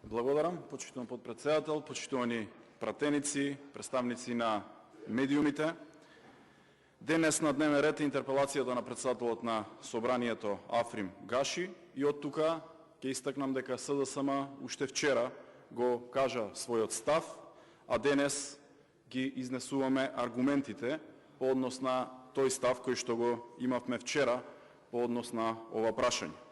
Благодарам, почитуван подпредседател, почитувани пратеници, представници на медиумите. Денес на дневен ред е интерпелацијата на председателот на Собранието Африм Гаши и од тука ќе истакнам дека СДСМ уште вчера го кажа својот став, а денес ги изнесуваме аргументите по однос на тој став кој што го имавме вчера по однос на ова прашање.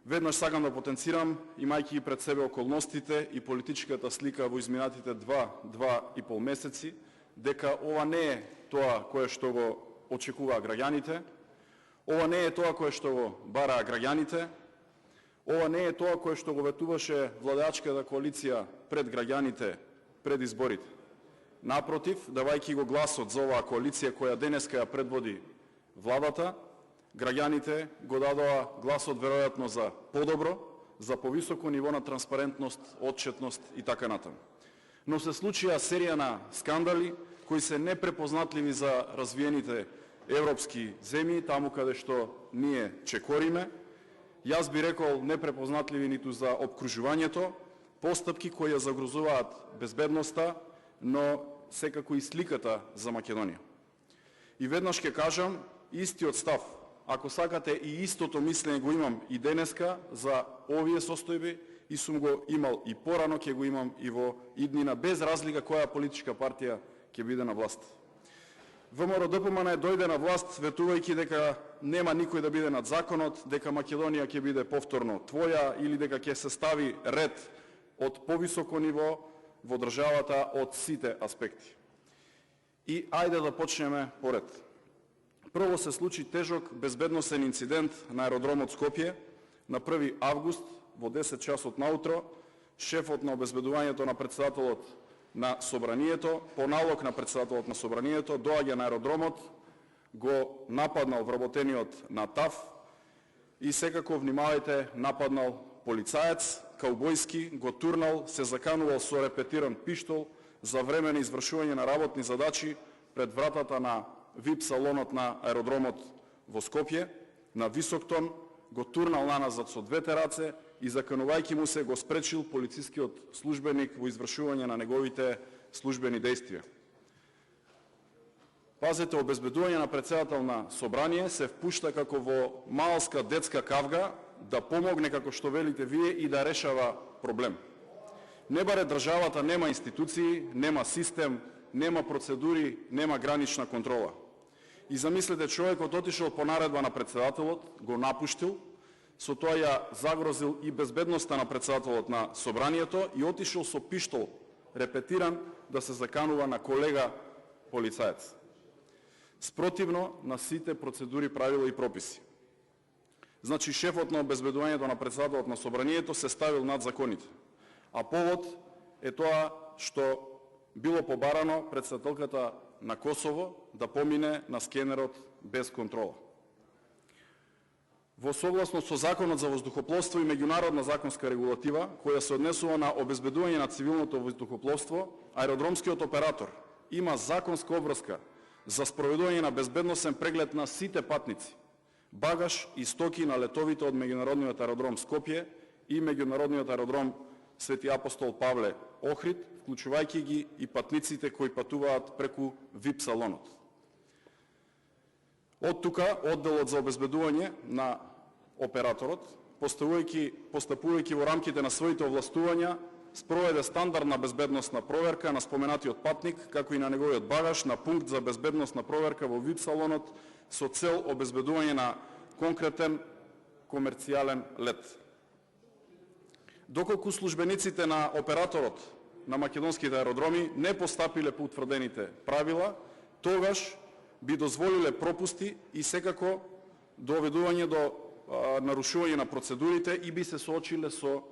Веднаш сакам да потенцирам, имајќи пред себе околностите и политичката слика во изминатите 2,5 месеци, дека ова не е тоа кое што го очекуваа граѓаните, ова не е тоа кое што го бараа граѓаните, ова не е тоа кое што го ветуваше владеачката коалиција пред граѓаните пред изборите. Напротив, давајќи го гласот за оваа коалиција која денеска ја предводи владата, граѓаните го дадоа гласот веројатно за подобро, за повисоко ниво на транспарентност, отчетност и така натаму. Но се случија серија на скандали кои се непрепознатливи за развиените европски земји, таму каде што ние чекориме. Јас би рекол непрепознатливи ниту за опкружувањето, постапки кои ја загрозуваат безбедноста, но секако и сликата за Македонија. И веднаш ќе кажам, истиот став, ако сакате и истото мислење го имам и денеска за овие состојби, и сум го имал и порано, ќе го имам и во иднина, без разлика која политичка партија ќе биде на власт. ВМРО-ДПМН дојде на власт ветувајќи дека нема никој да биде над законот, дека Македонија ќе биде повторно твоја или дека ќе се стави ред од повисоко ниво во државата од сите аспекти. И ајде да почнеме поред. Прво се случи тежок безбедносен инцидент на аеродромот Скопје на 1 август во 10 часот наутро. Шефот на обезбедувањето на председателот на Собранието, по налог на председателот на Собранието, доаѓа на аеродромот, го нападнал вработениот на ТАФ и секако, внимавајте, нападнал полицаец, каубојски, го турнал, се заканувал со репетиран пиштол за време на извршување на работни задачи пред вратата на ВИП салонот на аеродромот во Скопје, на висок тон, го турнал наназад со двете раце и заканувајќи му се го спречил полицискиот службеник во извршување на неговите службени дејствија. Пазете, обезбедување на председател на Собрание се впушта како во малска детска кавга да помогне, како што велите вие, и да решава проблем. Не баре државата нема институции, нема систем, нема процедури, нема гранична контрола. И замислете, човекот отишол по наредба на председателот, го напуштил, со тоа ја загрозил и безбедноста на председателот на Собранието и отишол со пиштол, репетиран, да се заканува на колега полицаец. Спротивно на сите процедури, правила и прописи. Значи, шефот на обезбедувањето на председателот на Собранието се ставил над законите. А повод е тоа што било побарано председателката на Косово да помине на скенерот без контрола. Во согласно со Законот за воздухопловство и меѓународна законска регулатива, која се однесува на обезбедување на цивилното воздухопловство, аеродромскиот оператор има законска обврска за спроведување на безбедносен преглед на сите патници, багаж и стоки на летовите од меѓународниот аеродром Скопје и меѓународниот аеродром Свети Апостол Павле Охрид, вклучувајќи ги и патниците кои патуваат преку ВИП салонот. Од тука, одделот за обезбедување на операторот, постапувајќи во рамките на своите овластувања, спроведе стандардна безбедносна проверка на споменатиот патник, како и на неговиот багаж, на пункт за безбедносна проверка во ВИП салонот со цел обезбедување на конкретен комерцијален лет. Доколку службениците на операторот на македонските аеродроми не постапиле по утврдените правила, тогаш би дозволиле пропусти и секако доведување до нарушување на процедурите и би се соочиле со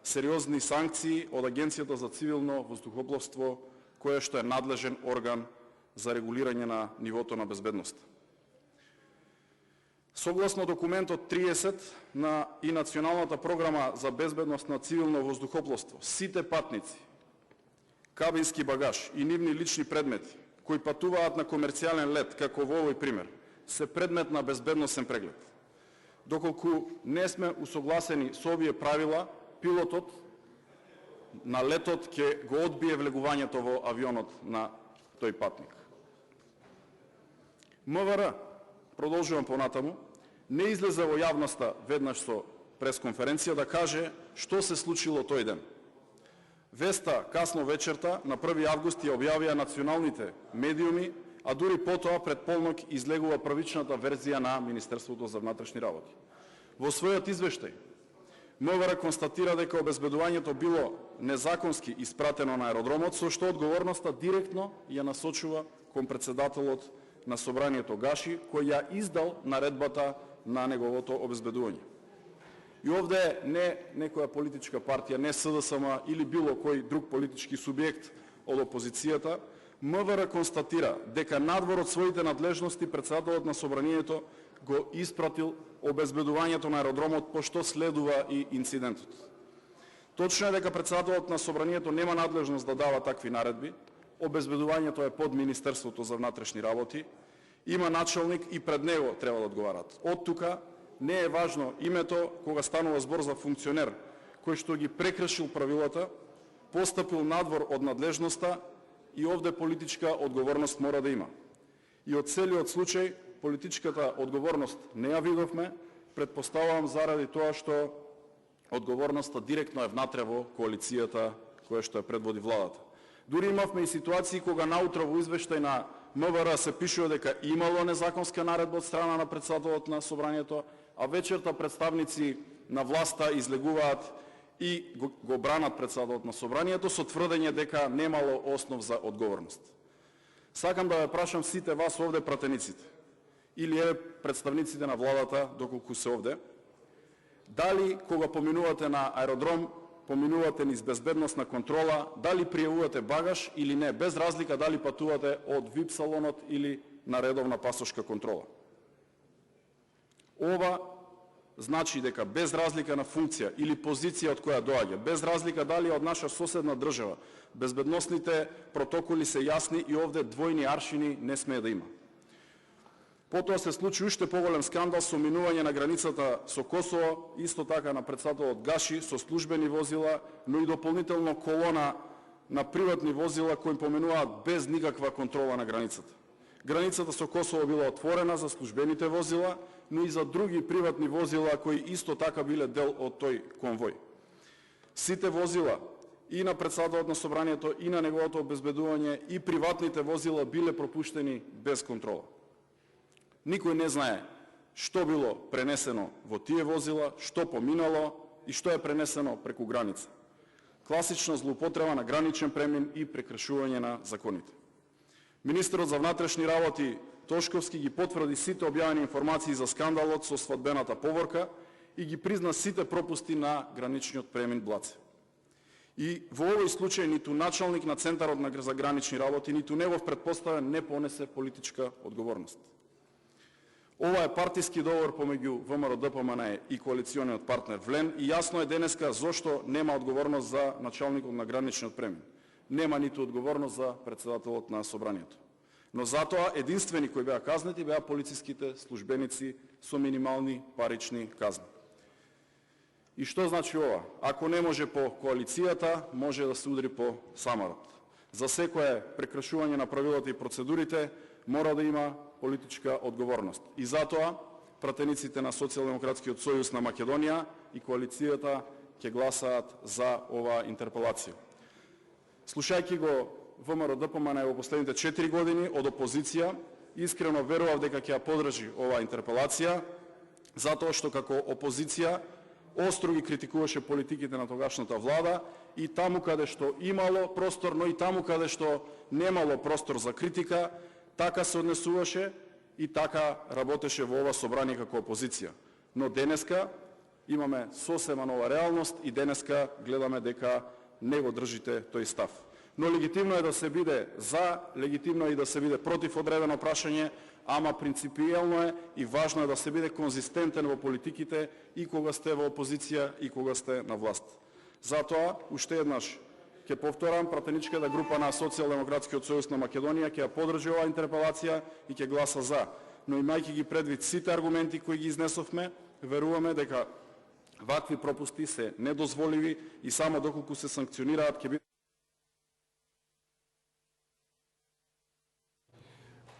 сериозни санкции од Агенцијата за цивилно воздухопловство, која што е надлежен орган за регулирање на нивото на безбедност. Согласно документот 30 на и Националната програма за безбедност на цивилно воздухопловство, сите патници, кабински багаж и нивни лични предмети, кои патуваат на комерцијален лет, како во овој пример, се предмет на безбедносен преглед. Доколку не сме усогласени со овие правила, пилотот на летот ќе го одбие влегувањето во авионот на тој патник. МВР, продолжувам понатаму, не излезе во јавноста веднаш со пресконференција да каже што се случило тој ден. Веста касно вечерта на 1 август ја објавија националните медиуми, а дури потоа пред полнок излегува првичната верзија на Министерството за внатрешни работи. Во својот извештај, МВР констатира дека обезбедувањето било незаконски испратено на аеродромот, со што одговорноста директно ја насочува кон председателот на собранието Гаши, кој ја издал наредбата на неговото обезбедување. И овде не некоја политичка партија, не СДСМ или било кој друг политички субјект од опозицијата, МВР констатира дека надвор од своите надлежности председателот на собранието го испратил обезбедувањето на аеродромот, пошто следува и инцидентот. Точно е дека председателот на собранието нема надлежност да дава такви наредби, обезбедувањето е под Министерството за внатрешни работи, има началник и пред него треба да одговарат. Од тука не е важно името кога станува збор за функционер кој што ги прекршил правилата, постапил надвор од надлежноста и овде политичка одговорност мора да има. И од целиот случај политичката одговорност не ја видовме, предпоставувам заради тоа што одговорноста директно е внатре во коалицијата која што ја предводи владата. Дури имавме и ситуации кога наутро во извештај на МВР се пишува дека имало незаконска наредба од страна на председателот на собранието, а вечерта представници на власта излегуваат и го бранат председателот на собранието со тврдење дека немало основ за одговорност. Сакам да ве прашам сите вас овде пратениците или представниците на владата доколку се овде, дали кога поминувате на аеродром, поминувате низ безбедносна контрола, дали пријавувате багаж или не, без разлика дали патувате од VIP салонот или на редовна пасошка контрола. Ова значи дека без разлика на функција или позиција од која доаѓа, без разлика дали од наша соседна држава, безбедносните протоколи се јасни и овде двојни аршини не смее да има. Потоа се случи уште поголем скандал со минување на границата со Косово, исто така на председателот Гаши со службени возила, но и дополнително колона на приватни возила кои поминуваат без никаква контрола на границата. Границата со Косово била отворена за службените возила, но и за други приватни возила кои исто така биле дел од тој конвој. Сите возила и на председателот на собранието и на неговото обезбедување и приватните возила биле пропуштени без контрола. Никој не знае што било пренесено во тие возила, што поминало и што е пренесено преку граница. Класична злоупотреба на граничен премин и прекршување на законите. Министерот за внатрешни работи Тошковски ги потврди сите објавени информации за скандалот со свадбената поворка и ги призна сите пропусти на граничниот премин Блаце. И во овој случај ниту началник на Центарот за гранични работи, ниту негов претпоставен не понесе политичка одговорност. Ова е партиски договор помеѓу ВМРО ДПМН и коалициониот партнер ВЛЕН и јасно е денеска зошто нема одговорност за началникот на граничниот премин. Нема ниту одговорност за председателот на собранието. Но затоа единствени кои беа казнети беа полициските службеници со минимални парични казни. И што значи ова? Ако не може по коалицијата, може да се удри по самарот. За секое прекршување на правилата и процедурите мора да има политичка одговорност. И затоа пратениците на Социјалдемократскиот сојуз на Македонија и коалицијата ќе гласаат за оваа интерпелација. Слушајќи го ВМРО ДПМН во последните 4 години од опозиција, искрено верував дека ќе ја подржи оваа интерпелација, затоа што како опозиција остро ги критикуваше политиките на тогашната влада и таму каде што имало простор, но и таму каде што немало простор за критика, така се однесуваше и така работеше во ова собрание како опозиција. Но денеска имаме сосема нова реалност и денеска гледаме дека не го држите тој став. Но легитимно е да се биде за, легитимно е и да се биде против одредено прашање, ама принципијално е и важно е да се биде конзистентен во политиките и кога сте во опозиција и кога сте на власт. Затоа, уште еднаш, ќе повторам, пратеничката група на Социјалдемократскиот сојуз на Македонија ќе ја подржи оваа интерпелација и ќе гласа за. Но имајќи ги предвид сите аргументи кои ги изнесовме, веруваме дека Вакви пропусти се недозволиви и само доколку се санкционираат ќе биде.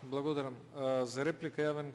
Благодарам. За реплика јавен